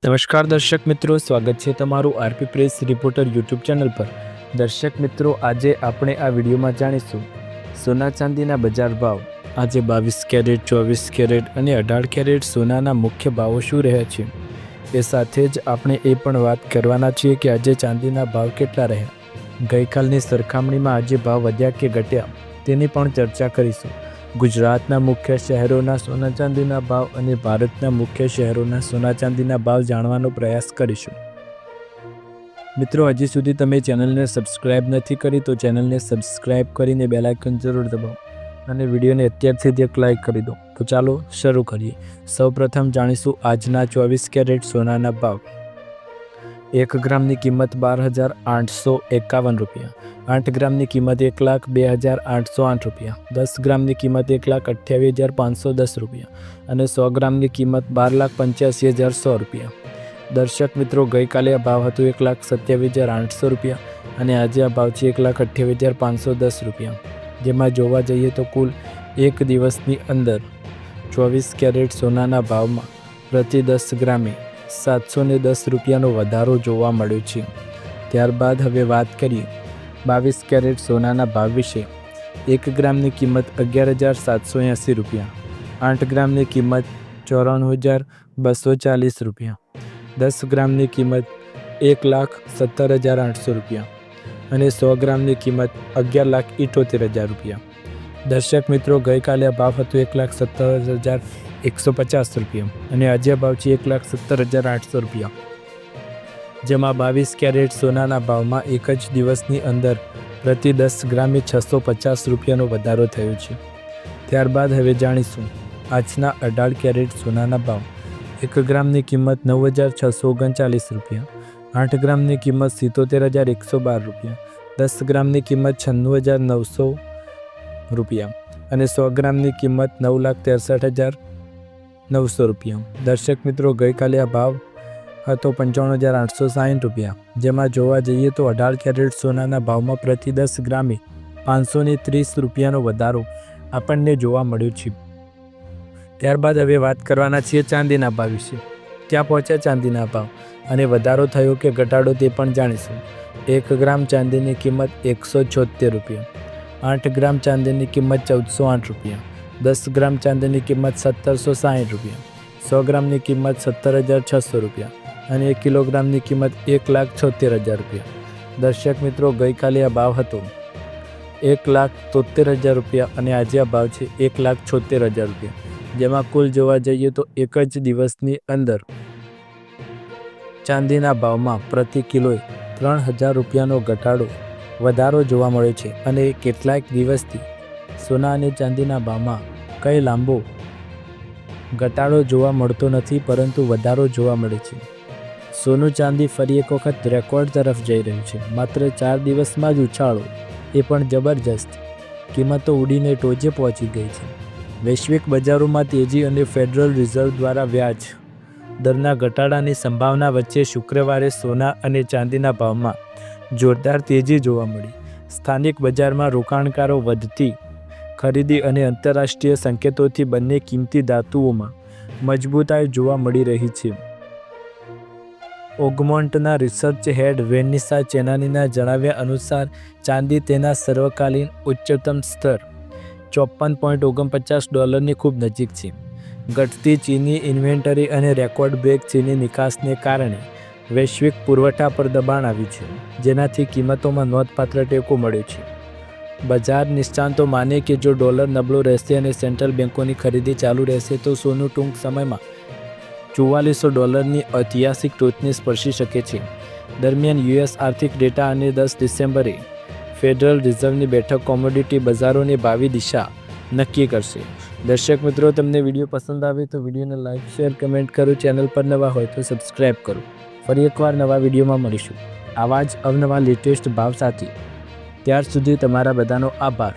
નમસ્કાર દર્શક મિત્રો, સ્વાગત છે તમારું RP press reporter YouTube channel પર। દર્શક મિત્રો, આજે આપણે આ વિડીયોમાં જાણીશું સોના ચાંદીના બજાર ભાવ। આજે 22 કેરેટ, 24 કેરેટ અને 18 કેરેટ સોનાના મુખ્ય ભાવો શું રહ્યા છે। એ સાથે જ આપણે એ પણ વાત કરવાના છીએ કે આજે ચાંદીના ભાવ કેટલા રહ્યા। ગઈકાલની સરખામણીમાં આજે ભાવ વધ્યા કે ઘટ્યા તેની પણ ચર્ચા કરીશું। ગુજરાતના મુખ્ય શહેરોના સોના ચાંદીના ભાવ અને ભારતના મુખ્ય શહેરોના સોના ચાંદીના ભાવ જાણવાનો પ્રયાસ કરીશું। મિત્રો, હજી સુધી તમે ચેનલને સબસ્ક્રાઇબ નથી કરી તો ચેનલને સબસ્ક્રાઇબ કરીને બેલ આઇકન જરૂર દબાવો અને વિડીયોને અત્યારથી જ એક લાઇક કરી દો। તો ચાલો શરૂ કરીએ। સૌપ્રથમ જાણીશું આજના 24 કેરેટ સોનાના ભાવ। 1 ગ્રામની કિંમત 12,851 રૂપિયા। 8 ગ્રામની કિંમત 1,02,808 રૂપિયા। 10 ગ્રામની કિંમત 1,28,510 રૂપિયા અને 100 ગ્રામની કિંમત 12,85,100 રૂપિયા। દર્શક મિત્રો, ગઈકાલે આ ભાવ હતો 1,27,800 રૂપિયા અને આજે આ ભાવ છે 1,28,510 રૂપિયા। જેમાં જોવા જઈએ તો કુલ એક દિવસની અંદર 24 કેરેટ સોનાના ભાવમાં પ્રતિ 10 ગ્રામે 710 રૂપિયાનો વધારો જોવા મળ્યો છે। ત્યારબાદ હવે વાત કરીએ 22 કેરેટ સોનાના ભાવ વિશે। 1 ગ્રામની કિંમત 11,780 રૂપિયા। 8 ગ્રામની કિંમત 94,240 રૂપિયા। 10 ગ્રામની કિંમત 1,17,800 રૂપિયા અને 100 ગ્રામની કિંમત 11,78,000 રૂપિયા। દર્શક મિત્રો, ગઈકાલે આ ભાવ હતો 1,17,150 રૂપિયા અને આજે ભાવ છે 1,17,800 રૂપિયા। જેમાં 22 કેરેટ સોનાના ભાવમાં એક જ દિવસની અંદર પ્રતિ 10 ગ્રામે 650 રૂપિયાનો વધારો થયો છે। ત્યારબાદ હવે જાણીશું આજના 18 કેરેટ સોનાના ભાવ। 1 ગ્રામની કિંમત 9,639 રૂપિયા। 8 ગ્રામની કિંમત 77,112 રૂપિયા। 10 ગ્રામની કિંમત 96,900 રૂપિયા અને 100 ગ્રામની કિંમત 9,63,900 રૂપિયા। દર્શક મિત્રો, ગઈકાલે આ ભાવ હતો 55,860 રૂપિયા। જેમાં જોવા જઈએ તો 18 કેરેટ સોનાના ભાવમાં પ્રતિ 10 ગ્રામે 530 રૂપિયાનો વધારો આપણને જોવા મળ્યો છે। ત્યારબાદ હવે વાત કરવાના છીએ ચાંદીના ભાવ વિશે। ક્યાં પહોંચ્યા ચાંદીના ભાવ અને વધારો થયો કે ઘટાડો તે પણ જાણીશું। 1 ગ્રામ ચાંદીની કિંમત 176 રૂપિયા। 8 ગ્રામ ચાંદીની કિંમત 1,408 રૂપિયા। 10 ગ્રામ ચાંદીની કિંમત 1,760 રૂપિયા। 100 ગ્રામની કિંમત 17,600 રૂપિયા અને 1 કિલોગ્રામની કિંમત 1,76,000 રૂપિયા। દર્શક મિત્રો, ગઈકાલે આ ભાવ હતો 1,73,000 રૂપિયા અને આજે આ ભાવ છે 1,76,000 રૂપિયા। જેમાં કુલ જોવા જઈએ તો એક જ દિવસની અંદર ચાંદીના ભાવમાં પ્રતિ કિલોએ 3,000 રૂપિયાનો વધારો જોવા મળ્યો છે અને કેટલાક દિવસથી સોના અને ચાંદીના ભાવમાં કંઈ લાંબો ઘટાડો જોવા મળતો નથી, પરંતુ વધારો જોવા મળે છે। સોનું ચાંદી ફરી એક વખત રેકોર્ડ તરફ જઈ રહ્યું છે। માત્ર 4 દિવસમાં જ ઉછાળો એ પણ જબરજસ્ત, કિંમતો ઉડીને ટોચે પહોંચી ગઈ છે। વૈશ્વિક બજારોમાં તેજી અને ફેડરલ રિઝર્વ દ્વારા વ્યાજ દરના ઘટાડાની સંભાવના વચ્ચે શુક્રવારે સોના અને ચાંદીના ભાવમાં જોરદાર તેજી જોવા મળી। સ્થાનિક બજારમાં રોકાણકારો વધતી ખરીદી અને આંતરરાષ્ટ્રીય સંકેતોથી બંને કિંમતી ધાતુઓમાં મજબૂતાઈ જોવા મળી રહી છે। ઓગમોન્ટના રિસર્ચ હેડ વેનિસા ચેનાનીના જણાવ્યા અનુસાર ચાંદી તેના સર્વકાલીન ઉચ્ચતમ સ્તર $54.49 ખૂબ નજીક છે। ઘટતી ચીની ઇન્વેન્ટરી અને રેકોર્ડ બ્રેક ચીની નિકાસને કારણે વૈશ્વિક પુરવઠા પર દબાણ આવ્યું છે, જેનાથી કિંમતોમાં નોંધપાત્ર ટેકો મળ્યો છે। બજાર નિષ્ણાતો માને કે જો ડોલર નબળો રહેશે અને સેન્ટ્રલ બેન્કોની ખરીદી ચાલુ રહેશે તો સોનું ટૂંક સમયમાં $4,400ની ઐતિહાસિક ટોચને સ્પર્શી શકે છે। દરમિયાન યુએસ આર્થિક ડેટા અને 10 ડિસેમ્બરે ફેડરલ રિઝર્વની બેઠક કોમોડિટી બજારોની ભાવિ દિશા નક્કી કરશે। દર્શક મિત્રો, તમને વિડીયો પસંદ આવે તો વિડીયોને લાઇક, શેર, કમેન્ટ કરો। ચેનલ પર નવા હોય તો સબસ્ક્રાઈબ કરો। ફરી એકવાર નવા વિડીયોમાં મળીશું આવા જ અવનવા લેટેસ્ટ ભાવ સાથે। ત્યાર સુધી તમારા બધાનો આભાર।